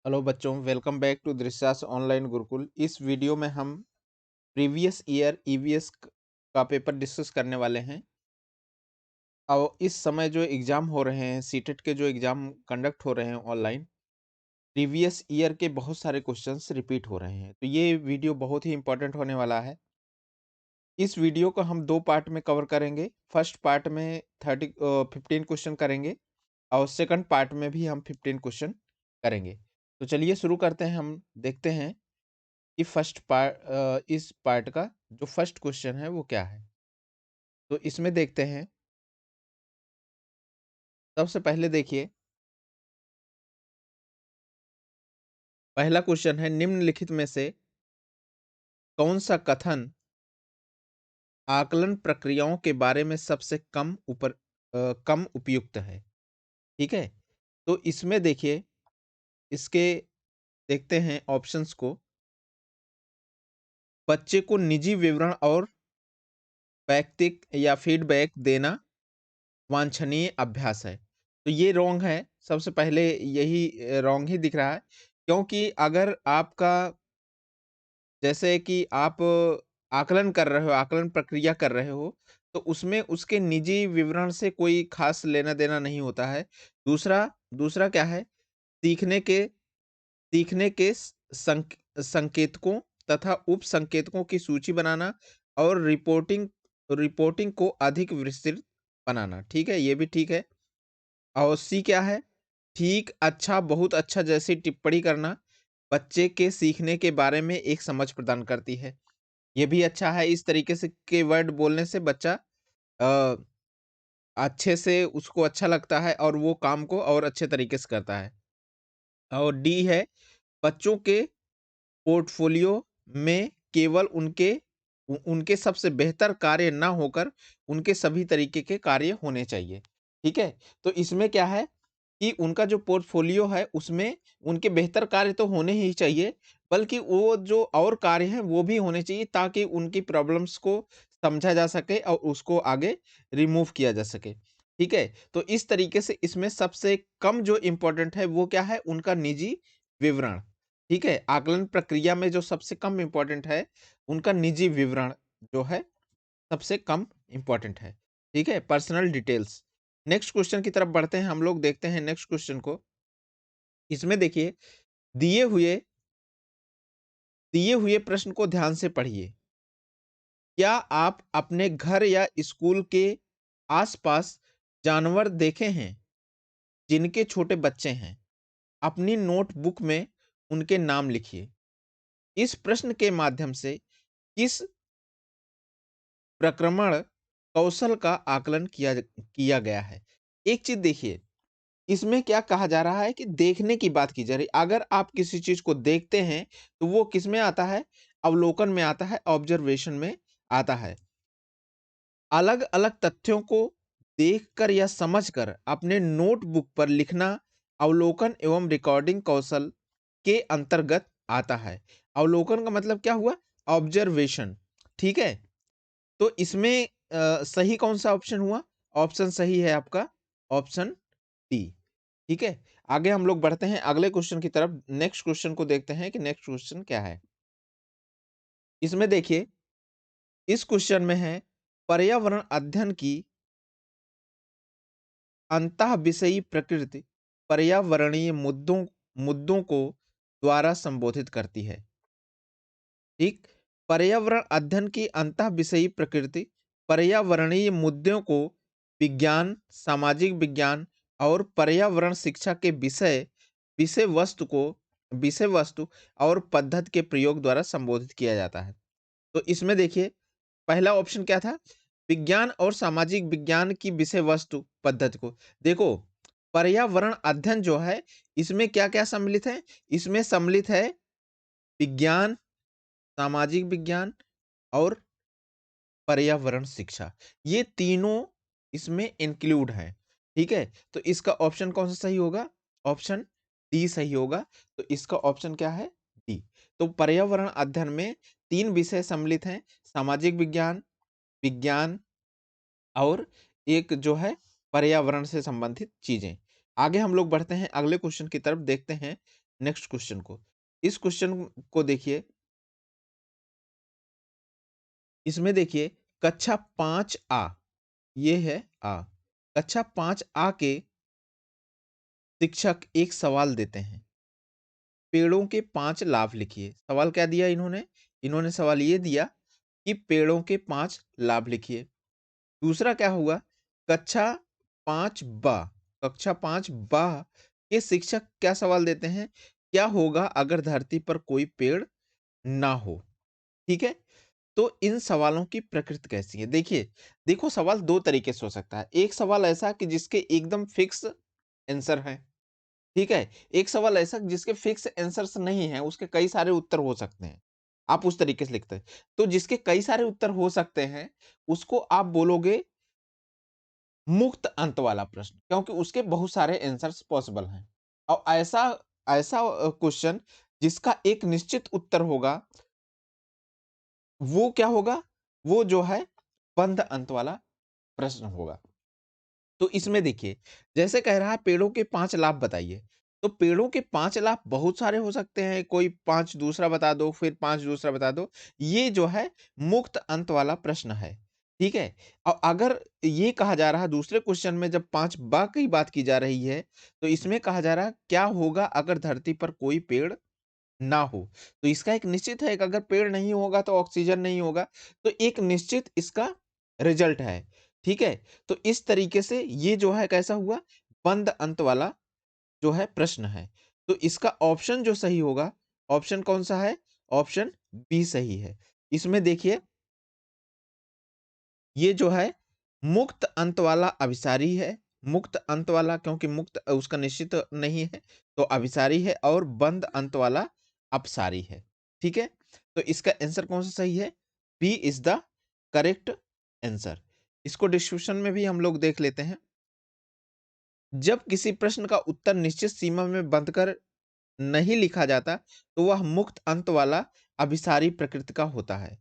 Hello बच्चों, welcome back to Drishyas online Gurukul. इस video में हम प्रीवियस ईयर ईवीएस का पेपर डिस्कस करने वाले हैं। और इस समय जो एग्ज़ाम हो रहे हैं, सीटेट के जो एग्ज़ाम कंडक्ट हो रहे हैं ऑनलाइन, प्रीवियस ईयर के बहुत सारे क्वेश्चंस रिपीट हो रहे हैं। तो ये वीडियो बहुत ही इंपॉर्टेंट होने वाला है। इस वीडियो को हम 2 पार्ट में कवर करेंगे। फर्स्ट पार्ट में 15 क्वेश्चन करेंगे और सेकंड पार्ट में भी हम 15 क्वेश्चन करेंगे। तो चलिए शुरू करते हैं। हम देखते हैं कि इस पार्ट का जो फर्स्ट क्वेश्चन है वो क्या है। तो इसमें देखते हैं। सबसे पहले देखिए, पहला क्वेश्चन है, निम्नलिखित में से कौन सा कथन आकलन प्रक्रियाओं के बारे में सबसे कम उपयुक्त है। ठीक है। तो इसमें देखिए, इसके देखते हैं ऑप्शंस को। बच्चे को निजी विवरण और वैयक्तिक या फीडबैक देना वांछनीय अभ्यास है। तो ये रॉन्ग है। सबसे पहले यही रॉन्ग ही दिख रहा है, क्योंकि अगर आपका जैसे कि आप आकलन कर रहे हो, आकलन प्रक्रिया कर रहे हो, तो उसमें उसके निजी विवरण से कोई ख़ास लेना-देना नहीं होता है। दूसरा दूसरा क्या है, सीखने के सीखने के संकेतकों तथा उप संकेतकों की सूची बनाना और रिपोर्टिंग रिपोर्टिंग को अधिक विस्तृत बनाना। ठीक है, ये भी ठीक है। और सी क्या है? ठीक, अच्छा, बहुत अच्छा जैसी टिप्पणी करना बच्चे के सीखने के बारे में एक समझ प्रदान करती है। ये भी अच्छा है। इस तरीके से के वर्ड बोलने से बच्चा अ, अच्छे से उसको अच्छा लगता है और वो काम को और अच्छे तरीके से करता है। और डी है, बच्चों के पोर्टफोलियो में केवल उनके सबसे बेहतर कार्य ना होकर उनके सभी तरीके के कार्य होने चाहिए। ठीक है? तो इसमें क्या है कि उनका जो पोर्टफोलियो है उसमें उनके बेहतर कार्य तो होने ही चाहिए, बल्कि वो जो और कार्य हैं वो भी होने चाहिए, ताकि उनकी प्रॉब्लम्स को समझा जा सके और उसको आगे रिमूव किया जा सके। ठीक है? तो इस तरीके से इसमें सबसे कम जो इम्पोर्टेंट है वो क्या है? उनका निजी विवरण। ठीक है? आकलन प्रक्रिया में जो सबसे कम इम्पोर्टेंट है, उनका निजी विवरण जो है सबसे कम इम्पोर्टेंट है। ठीक है? Personal details. नेक्स्ट क्वेश्चन की तरफ बढ़ते हैं हम लोग, देखते हैं नेक्स्ट क्वेश्चन को। इसमें देखिए, दिए हुए दिए हुए प्रश्न को ध्यान से पढ़िए। क्या आप अपने घर या स्कूल के आसपास जानवर देखे हैं जिनके छोटे बच्चे हैं? अपनी नोटबुक में उनके नाम लिखिए। इस प्रश्न के माध्यम से किस प्रक्रमण कौशल का आकलन किया गया है? एक चीज देखिए, इसमें क्या कहा जा रहा है कि देखने की बात की जा रही है। अगर आप किसी चीज को देखते हैं, तो वो किस में आता है? अवलोकन में आता है, ऑब्जर्वेशन में आता है। अलग-अलग तथ्यों को देखकर या समझकर अपने नोटबुक पर लिखना अवलोकन एवं रिकॉर्डिंग कौशल के अंतर्गत आता है। अवलोकन का मतलब क्या हुआ? ऑब्जर्वेशन। ठीक है? तो इसमें सही कौन-सा ऑप्शन हुआ? ऑप्शन सही है आपका ऑप्शन डी। ठीक है? आगे हम लोग बढ़ते हैं अगले क्वेश्चन की तरफ। नेक्स्ट क्वेश्चन को देखते हैं कि नेक्स्ट क्वेश्चन क्या है? इसमें देखिए, इस क्वेश्चन में है, पर्यावरण अध्ययन की अंतःविषयी प्रकृति पर्यावरणीय मुद्दों को द्वारा संबोधित करती है। ठीक? पर्यावरण अध्ययन की अंतःविषयी प्रकृति पर्यावरणीय मुद्दों को विज्ञान, सामाजिक विज्ञान और पर्यावरण शिक्षा के विषय वस्तु को विषय वस्तु और पद्धति के प्रयोग द्वारा संबोधित किया जाता है। तो इसमें देखिए, पहला ऑप्शन क्या था? विज्ञान और सामाजिक विज्ञान की विषय वस्तु पद्धति को। देखो, पर्यावरण अध्ययन जो है, इसमें क्या-क्या सम्मिलित है? इसमें सम्मिलित है विज्ञान, सामाजिक विज्ञान और पर्यावरण शिक्षा। ये तीनों इसमें इंक्लूड हैं। ठीक है? तो इसका ऑप्शन कौन-सा सही होगा? ऑप्शन डी सही होगा। तो इसका ऑप्शन क्या है? डी। तो पर्यावरण अध्ययन में 3 विषय सम्मिलित हैं, सामाजिक विज्ञान, विज्ञान और एक जो है पर्यावरण से संबंधित चीज़ें। आगे हम लोग बढ़ते हैं अगले क्वेश्चन की तरफ, देखते हैं नेक्स्ट क्वेश्चन को। इस क्वेश्चन को देखिए, इसमें देखिए कक्षा 5 आ, ये है आ। कक्षा 5 आ के शिक्षक एक सवाल देते हैं। पेड़ों के 5 लाभ लिखिए। सवाल क्या दिया इन्होंने? इन्होंने सवाल ये दिया कि पेड़ों के 5 लाभ लिखिए। दूसरा क्या हुआ? कक्षा 5 ब, कक्षा 5 ब के शिक्षक क्या सवाल देते हैं? क्या होगा अगर धरती पर कोई पेड़ ना हो? ठीक है? तो इन सवालों की प्रकृति कैसी है? देखिए, देखो सवाल 2 तरीके से हो सकता है। एक सवाल ऐसा कि जिसके एकदम फिक्स आंसर हैं, ठीक है? एक सवाल ऐसा जिसके फिक्स आंसर्स नहीं हैं, उसके कई सारे उत्तर हो सकते हैं। आप उस तरीके से लिखते हैं। तो जिसके कई सारे उत्तर हो सकते हैं, उसको आप बोलोगे मुक्त अंत वाला प्रश्न, क्योंकि उसके बहुत सारे आंसर्स पॉसिबल हैं। और ऐसा ऐसा क्वेश्चन जिसका एक निश्चित उत्तर होगा, वो क्या होगा? वो जो है बंद अंत वाला प्रश्न होगा। तो इसमें देखिए, जैसे कह रहा है पेड़ों के 5 लाभ बताइए, तो पेड़ों के 5 लाभ बहुत सारे हो सकते हैं, कोई 5 दूसरा बता दो, फिर 5 दूसरा बता दो। ये जो है मुक्त अंत वाला प्रश्न है, ठीक है? और अगर ये कहा जा रहा है दूसरे क्वेश्चन में जब 5 बा की बात की जा रही है, तो इसमें कहा जा रहा है क्या होगा अगर धरती पर कोई पेड़ ना हो? तो इसका एक निश्चित है कि अगर पेड़ नहीं होगा तो ऑक्सीजन नहीं होगा, तो एक निश्चित इसका रिजल्ट है, ठीक है? तो इस तरीके से ये जो है कैसा हुआ? बंद अंत वाला जो है प्रश्न है। तो इसका ऑप्शन जो सही होगा, ऑप्शन कौन-सा है? ऑप्शन बी सही है। इसमें देखिए, ये जो है मुक्त अंत वाला अभिसारी है। मुक्त अंत वाला क्योंकि मुक्त उसका निश्चित नहीं है, तो अभिसारी है और बंद अंत वाला अपसारी है। ठीक है? तो इसका आंसर कौन-सा सही है? B is the correct answer. इसको डिस्क्रिप्शन में भी हम लोग देख लेते हैं। जब किसी प्रश्न का उत्तर निश्चित सीमा में बंद कर नहीं लिखा जाता, तो वह मुक्त अंत वाला अभिसारी प्रकृति का होता है।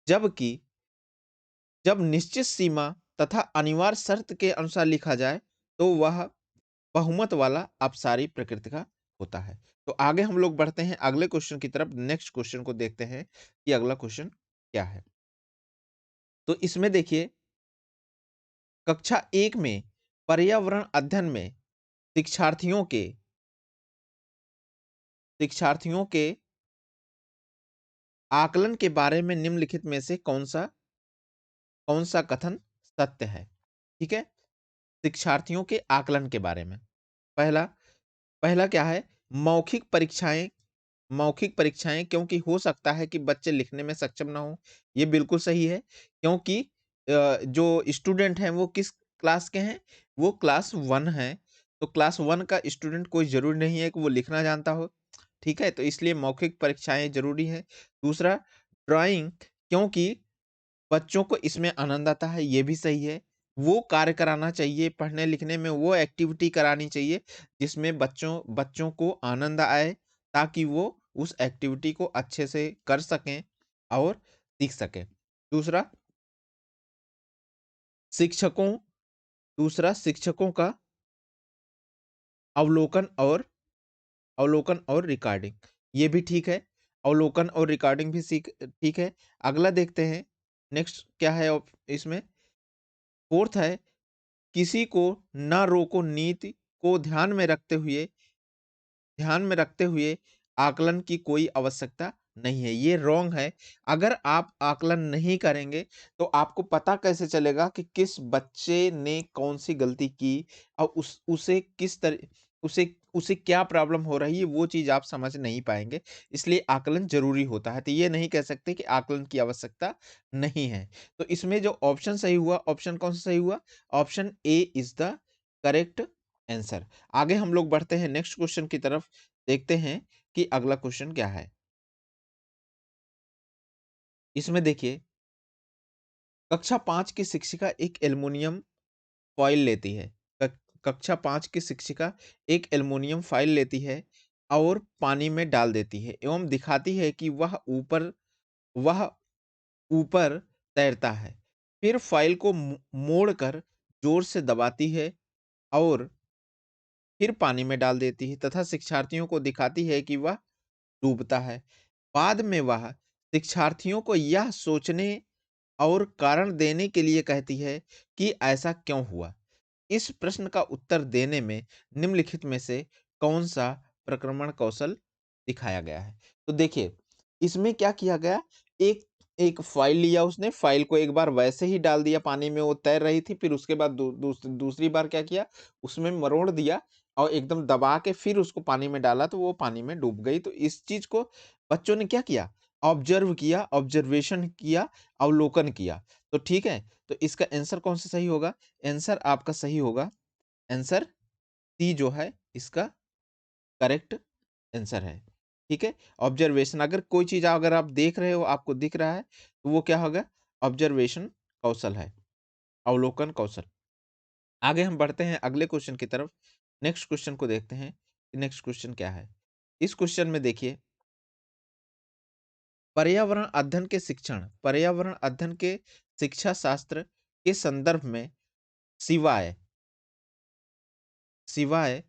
जबकि जब निश्चित सीमा तथा अनिवार्य शर्त के अनुसार लिखा जाए, तो वह बहुमत वाला अपसारी प्रकृति का होता है। तो आगे हम लोग बढ़ते हैं अगले क्वेश्चन की तरफ। नेक्स्ट क्वेश्चन को देखते हैं कि अगला क्वेश्चन क्या है। तो इसमें देखिए, कक्षा 1 में पर्यावरण अध्ययन में शिक्षार्थियों के शिक्षार्थियों के आकलन के बारे में निम्नलिखित में से कौन सा कथन सत्य है? ठीक है? शिक्षार्थियों के आकलन के बारे में। पहला पहला क्या है? मौखिक परीक्षाएँ मौखिक परीक्षाएँ क्योंकि हो सकता है कि बच्चे लिखने में सक्षम ना हों। ये बिल्कुल सही है, क्योंकि जो स्टूडेंट हैं वो किस क्लास के हैं? वो क्लास 1 हैं। तो क्लास 1 का स्टूडेंट कोई ज़रूरी नहीं है कि वो लिखना जानता हो। ठीक है? तो इसलिए मौखिक परीक्षाएँ ज़रूरी हैं। दूसरा, ड्राइंग क्योंकि बच्चों को इसमें आनंद आता है, ये भी सही है। वो कार्य कराना चाहिए, पढ़ने-लिखने में वो एक्टिविटी करानी चाहिए, जिसमें बच्चों बच्चों को आनंद आए, ताकि वो उस एक्टिविटी को अच्छे से कर सकें और सीख सकें। दूसरा, शिक्षकों शिक्षकों का अवलोकन और रिकॉर्डिंग, ये भी ठीक है। अवलोकन और रिकॉर्डिंग भी ठीक है। अगला देखते हैं, नेक्स्ट क्या है इसमें? 4th है, किसी को ना रोको नीति को ध्यान में रखते हुए आकलन की कोई आवश्यकता नहीं है। ये रॉन्ग है। अगर आप आकलन नहीं करेंगे, तो आपको पता कैसे चलेगा कि किस बच्चे ने कौन-सी गलती की और उसे किस तरह उसे उसे क्या प्रॉब्लम हो रही है, वो चीज़ आप समझ नहीं पाएँगे। इसलिए आकलन ज़रूरी होता है। तो ये नहीं कह सकते कि आकलन की आवश्यकता नहीं है। तो इसमें जो ऑप्शन सही हुआ, ऑप्शन कौन-सा सही हुआ? Option A is the correct answer. आगे हम लोग बढ़ते हैं नेक्स्ट क्वेश्चन की तरफ, देखते हैं कि अगला क्वेश्चन क्या है। इसमें देखिए, कक्षा 5 की शिक्षिका एक एल्युमिनियम फॉयल लेती है। कक कक्षा 5 की शिक्षिका एक एल्युमिनियम फॉयल लेती है और पानी में डाल देती है एवं दिखाती है कि वह ऊपर तैरता है। फिर फॉयल को मोड़कर जोर से दबाती है और फिर पानी में डाल देती है तथा शिक्षार्थियों को दिखाती है कि वह डूबता है। बाद में वह शिक्षार्थियों को यह सोचने और कारण देने के लिए कहती है कि ऐसा क्यों हुआ। इस प्रश्न का उत्तर देने में निम्नलिखित में से कौन-सा प्रक्रमण कौशल दिखाया गया है? तो देखिए, इसमें क्या किया गया, एक एक फ़ाइल लिया उसने, फ़ाइल को एक बार वैसे ही डाल दिया पानी में, वो तैर रही थी, फिर उसके बाद दूसरी बार क्या किया, उसमें मरोड़ दिया और एकदम दबा के फिर उसको पानी में डाला, तो वो पानी में डूब गई। तो इस चीज़ को बच्चों ने क्या किया, ऑब्ज़र्व किया, ऑब्ज़र्वेशन किया, अवलोकन किया। तो ठीक है, तो इसका आंसर कौन-सा सही होगा? आंसर आपका सही होगा, आंसर सी जो है इसका करेक्ट आंसर है। ठीक है? ऑब्जर्वेशन, अगर कोई चीज़ अगर आप देख रहे हो, आपको दिख रहा है, तो वो क्या होगा? ऑब्जर्वेशन कौशल है, अवलोकन कौशल। आगे हम बढ़ते हैं अगले क्वेश्चन की तरफ। नेक्स्ट क्वेश्चन को देखते हैं कि नेक्स्ट क्वेश्चन क्या है? इस क्वेश्चन में देखिए, पर्यावरण अध्ययन के शिक्षा शास्त्र के संदर्भ में सिवाय सिवाय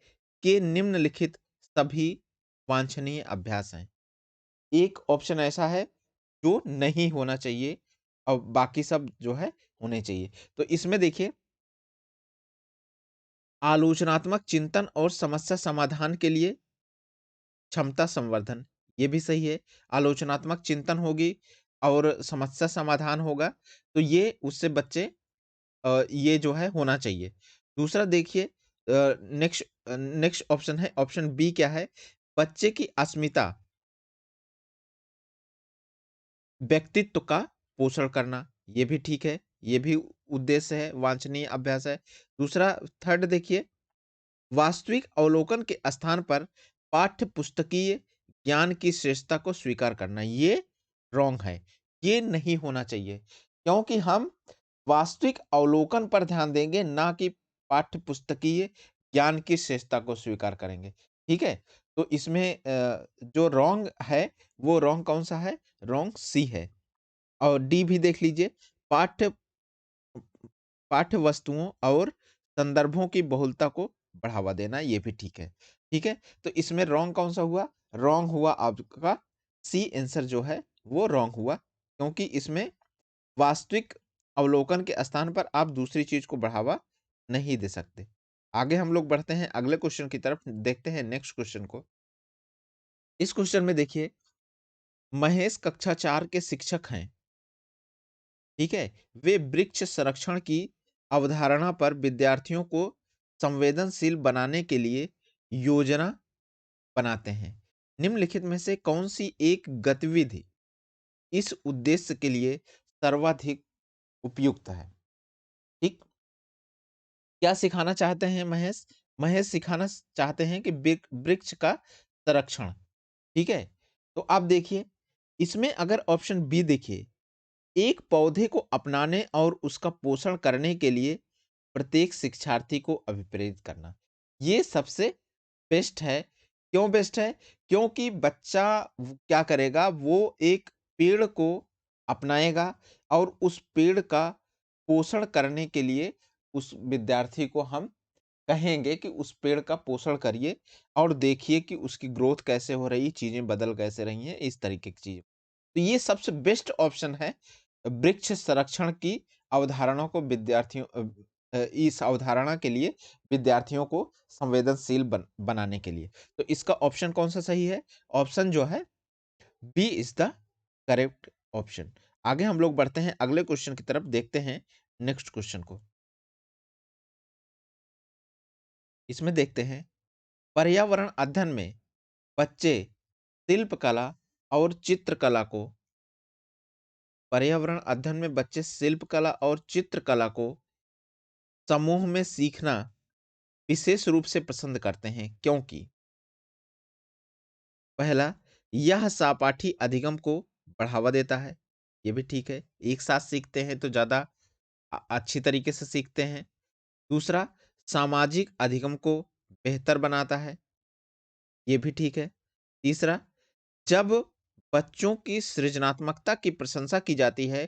के निम्नलिखित सभी वांछनीय अभ्यास हैं। एक ऑप्शन ऐसा है जो नहीं होना चाहिए और बाकी सब जो है होने चाहिए। तो इसमें देखिए, आलोचनात्मक चिंतन और समस्या समाधान के लिए क्षमता संवर्धन, ये भी सही है। आलोचनात्मक चिंतन होगी और समस्या समाधान होगा, तो ये उससे बच्चे ये जो है होना चाहिए। दूसरा देखिए, नेक्स्ट ऑप्शन है, ऑप्शन बी क्या है? बच्चे की अस्मिता, व्यक्तित्व का पोषण करना, ये भी ठीक है, ये भी उद्देश्य है, वांछनीय अभ्यास है। दूसरा, थर्ड देखिए, वास्तविक अवलोकन के स्थान पर पाठ्य पुस्तकीय ज्ञान की श्रेष्ठता को स्वीकार करना, ये रॉन्ग है, ये नहीं होना चाहिए। क्योंकि हम वास्तविक अवलोकन पर ध्यान देंगे, ना कि पाठ्य पुस्तकीय ज्ञान की श्रेष्ठता को स्वीकार करेंगे। ठीक है? तो इसमें जो रॉन्ग है, वो रॉन्ग कौन-सा है? रॉन्ग सी है। और डी भी देख लीजिए, पाठ्य पाठ्य वस्तुओं और संदर्भों की बहुलता को बढ़ावा देना, ये भी ठीक है। ठीक है? तो इसमें रॉन्ग कौन-सा हुआ? रॉन्ग हुआ आपका सी आंसर जो है, वो रॉन्ग हुआ, क्योंकि इसमें वास्तविक अवलोकन के स्थान पर आप दूसरी चीज़ को बढ़ावा नहीं दे सकते। आगे हम लोग बढ़ते हैं अगले क्वेश्चन की तरफ, देखते हैं नेक्स्ट क्वेश्चन को। इस क्वेश्चन में देखिए, महेश कक्षा 4 के शिक्षक हैं। ठीक है? वे वृक्ष संरक्षण की अवधारणा पर विद्यार्थियों को संवेदनशील बनाने के लिए योजना बनाते हैं। निम्नलिखित में से कौन-सी एक गतिविधि इस उद्देश्य के लिए सर्वाधिक उपयुक्त है? ठीक? क्या सिखाना चाहते हैं महेश? महेश सिखाना चाहते हैं कि वृक्ष का संरक्षण। ठीक है? तो आप देखिए, इसमें अगर ऑप्शन बी देखिए, एक पौधे को अपनाने और उसका पोषण करने के लिए प्रत्येक शिक्षार्थी को अभिप्रेरित करना। ये सबसे बेस्ट है। क्यों बेस्ट है? क्योंकि बच्चा क्या करेगा, वो एक पेड़ को अपनाएगा और उस पेड़ का पोषण करने के लिए उस विद्यार्थी को हम कहेंगे कि उस पेड़ का पोषण करिए और देखिए कि उसकी ग्रोथ कैसे हो रही है, चीज़ें बदल कैसे रही हैं, इस तरीके की चीज़ें। तो ये सबसे बेस्ट ऑप्शन है, वृक्ष संरक्षण की अवधारणा को इस अवधारणा के लिए विद्यार्थियों को संवेदनशील बनाने के लिए। तो इसका ऑप्शन कौन-सा सही है? ऑप्शन जो है B is the correct option. आगे हम लोग बढ़ते हैं अगले क्वेश्चन की तरफ, देखते हैं नेक्स्ट क्वेश्चन को। इसमें देखते हैं, पर्यावरण अध्ययन में बच्चे शिल्पकला और चित्रकला को पर्यावरण अध्ययन में बच्चे शिल्पकला और चित्रकला को समूह में सीखना विशेष रूप से पसंद करते हैं, क्योंकि पहला, यह सहपाठी अधिगम को बढ़ावा देता है, ये भी ठीक है, एक साथ सीखते हैं तो ज़्यादा अच्छी तरीके से सीखते हैं। दूसरा, सामाजिक अधिगम को बेहतर बनाता है, ये भी ठीक है। तीसरा, जब बच्चों की सृजनात्मकता की प्रशंसा की जाती है,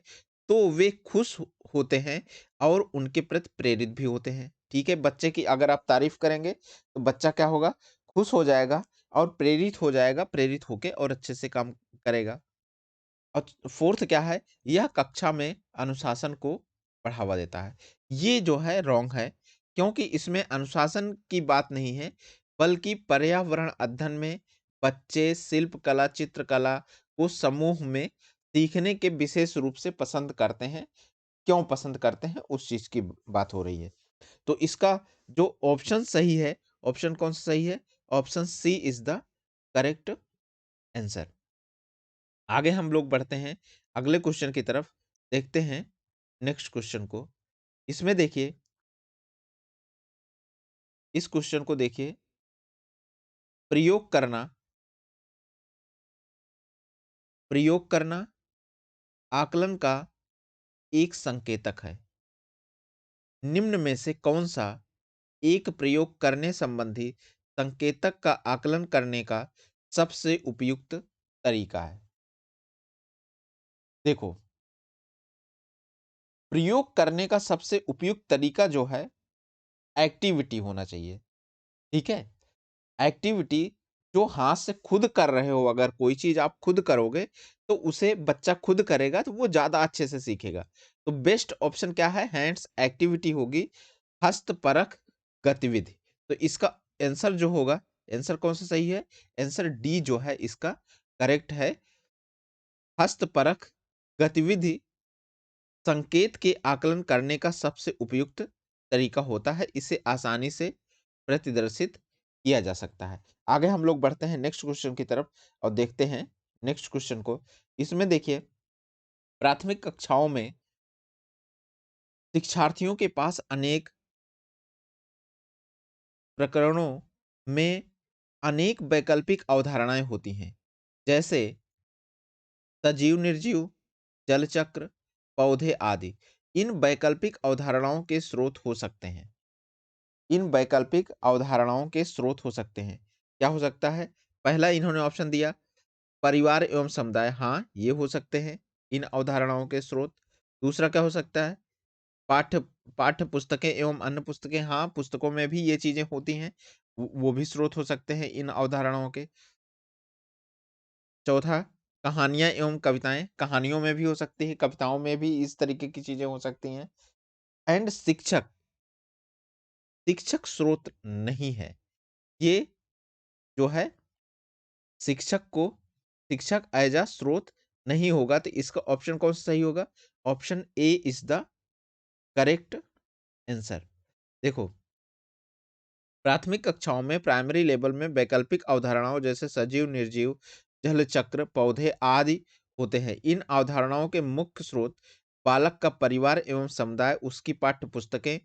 तो वे खुश होते हैं और उनके प्रति प्रेरित भी होते हैं। ठीक है? बच्चे की अगर आप तारीफ़ करेंगे, तो बच्चा क्या होगा? खुश हो जाएगा और प्रेरित हो जाएगा, प्रेरित होके और अच्छे से काम करेगा। और 4th क्या है? यह कक्षा में अनुशासन को बढ़ावा देता है। ये जो है रॉन्ग है, क्योंकि इसमें अनुशासन की बात नहीं है, बल्कि पर्यावरण अध्ययन में बच्चे शिल्पकला, चित्रकला को समूह में सीखने के विशेष रूप से पसंद करते हैं। क्यों पसंद करते हैं? उस चीज़ की बात हो रही है। तो इसका जो ऑप्शन सही है, ऑप्शन कौन-सा सही है? Option C is the correct answer. आगे हम लोग बढ़ते हैं अगले क्वेश्चन की तरफ, देखते हैं नेक्स्ट क्वेश्चन को। इसमें देखिए, इस क्वेश्चन को देखिए, प्रयोग करना प्रयोग करना आकलन का एक संकेतक है। निम्न में से कौन-सा एक प्रयोग करने संबंधी संकेतक का आकलन करने का सबसे उपयुक्त तरीका है? देखो, प्रयोग करने का सबसे उपयुक्त तरीका जो है, एक्टिविटी होना चाहिए, ठीक है? एक्टिविटी जो हाथ से खुद कर रहे हो, अगर कोई चीज़ आप खुद करोगे, तो उसे बच्चा खुद करेगा, तो वो ज़्यादा अच्छे से सीखेगा। तो बेस्ट ऑप्शन क्या है? हैंड्स एक्टिविटी होगी, हस्तपरक गतिविधि। तो इसका आंसर जो होगा, आंसर कौन-सा सही है? आंसर डी जो है इसका करेक्ट है। हस्तपरक गतिविधि संकेत के आकलन करने का सबसे उपयुक्त तरीका होता है। इसे आसानी से प्रतिदर्शित किया जा सकता है। आगे हम लोग बढ़ते हैं नेक्स्ट क्वेश्चन की तरफ और देखते हैं नेक्स्ट क्वेश्चन को। इसमें देखिए, प्राथमिक कक्षाओं में शिक्षार्थियों के पास अनेक प्रकरणों में अनेक वैकल्पिक अवधारणाएँ होती हैं। जैसे सजीव निर्जीव, जल चक्र, पौधे आदि। इन वैकल्पिक अवधारणाओं के स्रोत हो सकते हैं। इन वैकल्पिक अवधारणाओं के स्रोत हो सकते हैं। क्या हो सकता है? पहला इन्होंने ऑप्शन दिया परिवार एवं समुदाय, हाँ, ये हो सकते हैं इन अवधारणाओं के स्रोत। दूसरा क्या हो सकता है? पाठ्य पाठ्य पुस्तकें एवं अन्य पुस्तकें, हाँ, पुस्तकों में भी ये चीज़ें होती हैं। वो भी स्रोत हो सकते हैं इन अवधारणाओं के। चौथा, कहानियाँ एवं कविताएँ, कहानियों में भी हो सकती है, कविताओं में भी इस तरीके की चीज़ें हो सकती हैं। एंड शिक्षक, शिक्षक स्रोत नहीं है। ये जो है शिक्षक को शिक्षक एज़ अ स्रोत नहीं होगा, तो इसका ऑप्शन कौन-सा सही होगा? Option A is the correct answer. देखो, प्राथमिक कक्षाओं में प्राइमरी लेवल में वैकल्पिक अवधारणाओं जैसे सजीव, निर्जीव, जल चक्र, पौधे आदि होते हैं। इन अवधारणाओं के मुख्य स्रोत बालक का परिवार एवं समुदाय, उसकी पाठ्य पुस्तकें,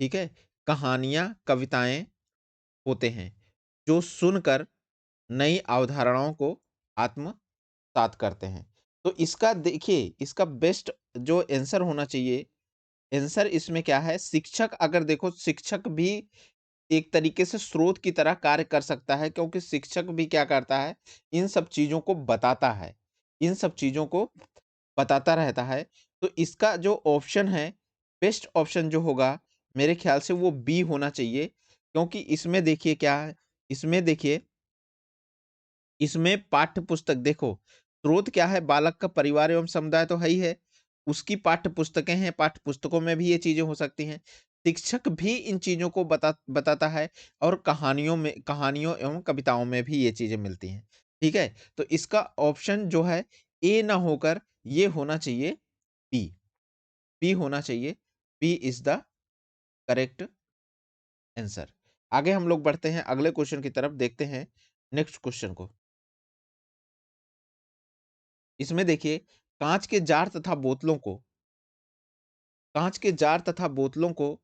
ठीक है? कहानियाँ, कविताएँ होते हैं, जो सुनकर नई अवधारणाओं को आत्मसात करते हैं। तो इसका देखिए, इसका बेस्ट जो आंसर होना चाहिए, आंसर इसमें क्या है? शिक्षक, अगर देखो, शिक्षक भी एक तरीके से स्रोत की तरह कार्य कर सकता है, क्योंकि शिक्षक भी क्या करता है? इन सब चीज़ों को बताता है। इन सब चीज़ों को बताता रहता है। तो इसका जो ऑप्शन है, बेस्ट ऑप्शन जो होगा, मेरे ख़्याल से वो बी होना चाहिए, क्योंकि इसमें देखिए क्या है? इसमें देखिए, इसमें पाठ्य पुस्तक देखो, स्रोत क्या है? बालक का परिवार एवं समुदाय तो है ही है। उसकी पाठ्य पुस्तकें हैं, पाठ्य पुस्तकों में भी ये चीज़ें हो सकती हैं। शिक्षक भी इन चीज़ों को बताता है और कहानियों एवं कविताओं में भी ये चीज़ें मिलती हैं। ठीक है? तो इसका ऑप्शन जो है ए ना होकर ये होना चाहिए बी। बी होना चाहिए। B is the correct answer. आगे हम लोग बढ़ते हैं अगले क्वेश्चन की तरफ, देखते हैं नेक्स्ट क्वेश्चन को। इसमें देखिए, काँच के जार तथा बोतलों को काँच के जार तथा बोतलों को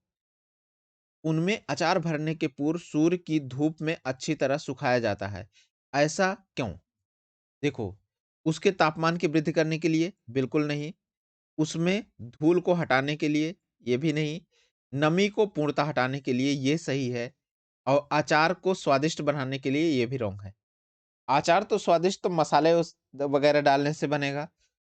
उनमें अचार भरने के पूर्व सूर्य की धूप में अच्छी तरह सुखाया जाता है। ऐसा क्यों? देखो, उसके तापमान की वृद्धि करने के लिए? बिल्कुल नहीं। उसमें धूल को हटाने के लिए? ये भी नहीं। नमी को पूर्णतः हटाने के लिए? ये सही है। और अचार को स्वादिष्ट बनाने के लिए? ये भी रॉन्ग है। अचार तो स्वादिष्ट तो मसाले वगैरह डालने से बनेगा।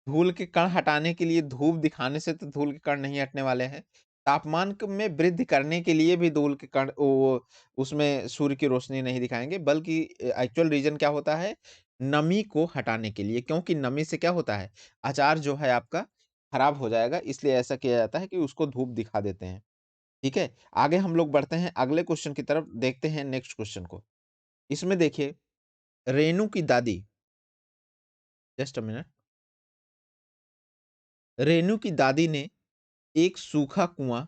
धूल के कण हटाने के लिए धूप दिखाने से तो धूल के कण नहीं हटने वाले हैं। तापमान क में वृद्धि करने के लिए भी धूल के कण वो उसमें सूर्य की रोशनी नहीं दिखाएँगे, बल्कि एक्चुअल रीज़न क्या होता है, नमी को हटाने के लिए, क्योंकि नमी से क्या होता है, अचार जो है आपका खराब हो जाएगा, इसलिए ऐसा किया जाता है कि उसको धूप दिखा देते हैं। ठीक है? आगे हम लोग बढ़ते हैं अगले क्वेश्चन की तरफ, देखते हैं नेक्स्ट क्वेश्चन को। इसमें देखिए, रेणु की दादी, जस्ट अ मिनट। रेणु की दादी ने एक सूखा कुआं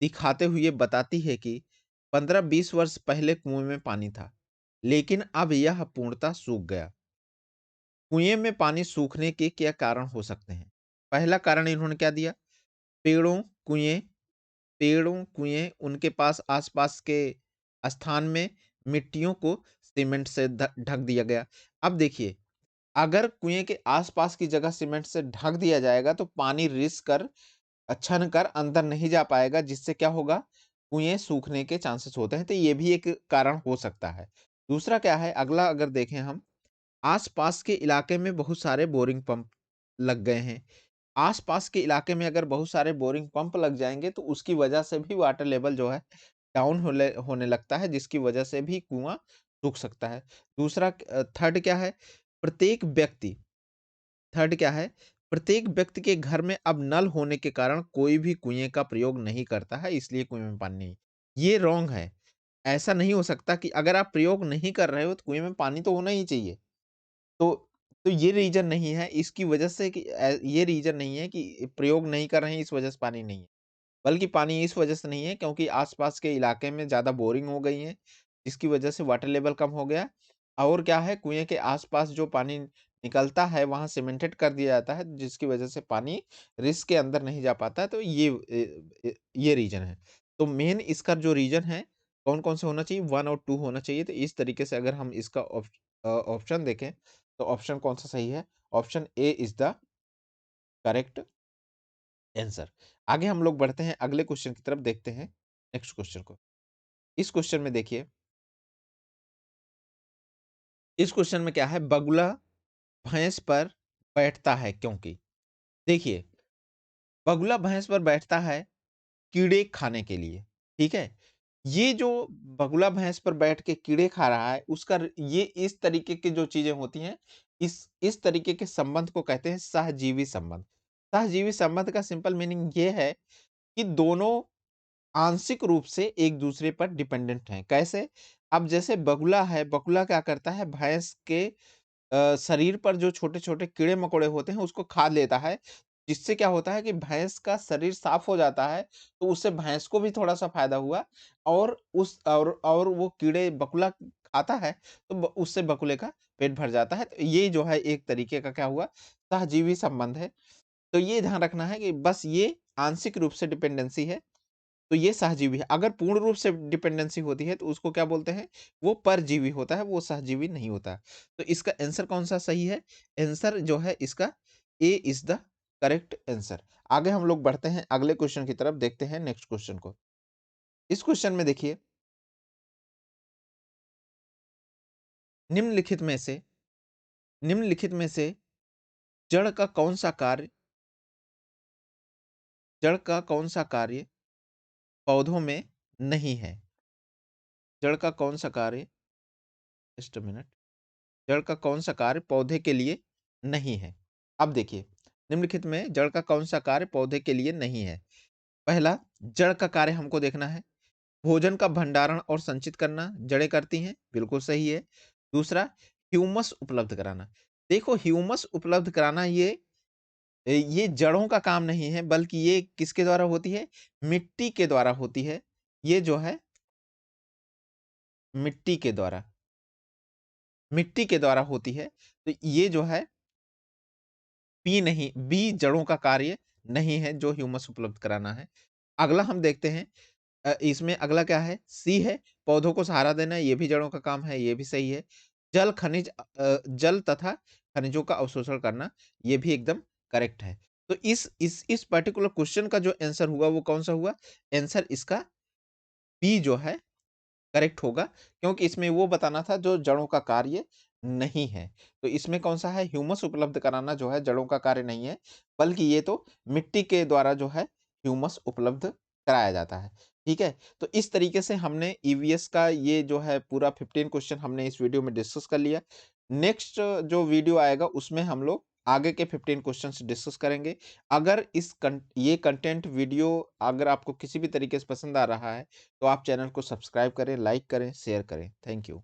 दिखाते हुए बताती है कि 15-20 वर्ष पहले कुएं में पानी था, लेकिन अब यह पूर्णतः सूख गया। कुएं में पानी सूखने के क्या कारण हो सकते हैं? पहला कारण इन्होंने क्या दिया? पेड़ों, कुएं, पेड़ों, कुएं, उनके पास आसपास के स्थान में मिट्टियों को सीमेंट से ढक दिया गया। अब देखिए, अगर कुएं के आसपास की जगह सीमेंट से ढक दिया जाएगा तो पानी रिस कर छन कर अंदर नहीं जा पाएगा, जिससे क्या होगा, कुएँ सूखने के चांसेस होते हैं, तो ये भी एक कारण हो सकता है। दूसरा क्या है, अगला अगर देखें हम, आस-पास के इलाके में बहुत सारे बोरिंग पंप लग गए हैं। आस-पास के इलाके में अगर बहुत सारे बोरिंग पंप लग जाएँगे, तो उसकी वजह से भी वाटर लेवल जो है डाउन होने लगता है, जिसकी वजह से भी कुआँ सूख सकता है। दूसरा थर्ड क्या है, प्रत्येक व्यक्ति थर्ड क्या है, प्रत्येक व्यक्ति के घर में अब नल होने के कारण कोई भी कुएँ का प्रयोग नहीं करता है, इसलिए कुएँ में पानी नहीं। ये रॉन्ग है। ऐसा नहीं हो सकता कि अगर आप प्रयोग नहीं कर रहे हो, तो कुएँ में पानी तो होना ही चाहिए। तो ये रीज़न नहीं है, इसकी वजह से कि ये रीज़न नहीं है कि प्रयोग नहीं कर रहे हैं, इस वजह से पानी नहीं है। बल्कि पानी इस वजह से नहीं है क्योंकि आस-पास के इलाके में ज़्यादा बोरिंग हो गई हैं, जिसकी वजह से वाटर लेवल कम हो गया। और क्या है, कुएँ के आस-पास जो पानी निकलता है वहाँ सीमेंटेड कर दिया जाता है, जिसकी वजह से पानी रिस के अंदर नहीं जा पाता है, तो ये रीज़न है। तो मेन इसका जो रीज़न है, कौन-कौन से होना चाहिए, 1 और 2 होना चाहिए। तो इस तरीके से अगर हम इसका ऑप्शन देखें, तो ऑप्शन कौन-सा सही है? Option A is the correct answer. आगे हम लोग बढ़ते हैं अगले क्वेश्चन की तरफ, देखते हैं नेक्स्ट क्वेश्चन को। इस क्वेश्चन में देखिए, इस क्वेश्चन में क्या है, बगुला भैंस पर बैठता है क्योंकि, देखिए, बगुला भैंस पर बैठता है कीड़े खाने के लिए, ठीक है? ये जो बगुला भैंस पर बैठ के कीड़े खा रहा है, उसका ये इस तरीके की जो चीजें होती हैं, इस तरीके के संबंध को कहते हैं सहजीवी संबंध। सहजीवी संबंध का सिंपल मीनिंग ये है कि दोनों आंशिक रूप से एक दूसरे पर डिपेंडेंट हैं। कैसे? अब जैसे बगुला है, बगुला क्या करता है, भैंस के शरीर पर जो छोटे-छोटे कीड़े-मकोड़े होते हैं उसको खा लेता है। जिससे क्या होता है कि भैंस का शरीर साफ हो जाता है, तो उससे भैंस को भी थोड़ा-सा फ़ायदा हुआ और उस और वो कीड़े बगुला खाता है, तो ब उससे बगुले का पेट भर जाता है। तो ये जो है एक तरीके का क्या हुआ, सहजीवी संबंध है। तो ये ध्यान रखना है कि बस ये आंशिक रूप से डिपेंडेंसी है। तो ये सहजीवी है। अगर पूर्ण रूप से डिपेंडेंसी होती है तो उसको क्या बोलते हैं? वो परजीवी होता है, वो सहजीवी नहीं होता। तो इसका आंसर कौन-सा सही है? आंसर जो है इसका A is the correct answer. आगे हम लोग बढ़ते हैं अगले क्वेश्चन की तरफ, देखते हैं नेक्स्ट क्वेश्चन को। इस क्वेश्चन में देखिए, निम्नलिखित में से निम्नलिखित में से जड़ का कौन-सा कार्य जड़ का कौन-सा कार्य पौधों में नहीं है? जड़ का कौन-सा कार्य, जस्ट अ मिनट, जड़ का कौन-सा कार्य पौधे के लिए नहीं है? अब देखिए, निम्नलिखित में जड़ का कौन-सा कार्य पौधे के लिए नहीं है? पहला, जड़ का कार्य हमको देखना है। भोजन का भंडारण और संचित करना जड़ें करती हैं, बिल्कुल सही है। दूसरा, ह्यूमस उपलब्ध कराना। देखो, ह्यूमस उपलब्ध कराना ये जड़ों का काम नहीं है, बल्कि ये किसके द्वारा होती है? मिट्टी के द्वारा होती है। ये जो है मिट्टी के द्वारा मिट्टी के द्वारा होती है। तो ये जो है बी जड़ों का कार्य नहीं है जो ह्यूमस उपलब्ध कराना है। अगला हम देखते हैं, इसमें अगला क्या है? सी है, पौधों को सहारा देना, ये भी जड़ों का काम है, ये भी सही है। जल तथा खनिजों का अवशोषण करना, ये भी एकदम करेक्ट है। तो इस पर्टिकुलर क्वेश्चन का जो आंसर हुआ वो कौन-सा हुआ? आंसर इसका बी जो है करेक्ट होगा, क्योंकि इसमें वो बताना था जो जड़ों का कार्य नहीं है। तो इसमें कौन-सा है ह्यूमस उपलब्ध कराना जो है जड़ों का कार्य नहीं है, बल्कि ये तो मिट्टी के द्वारा जो है ह्यूमस उपलब्ध कराया जाता है। ठीक है? तो इस तरीके से हमने ईवीएस का ये जो है पूरा 15 क्वेश्चन हमने इस वीडियो में डिस्कस कर लिया। नेक्स्ट जो वीडियो आएगा उसमें हम लोग आगे के 15 क्वेश्चन्स डिस्कस करेंगे। अगर ये कंटेंट वीडियो अगर आपको किसी भी तरीके से पसंद आ रहा है, तो आप चैनल को सब्सक्राइब करें, लाइक करें, शेयर करें। Thank you.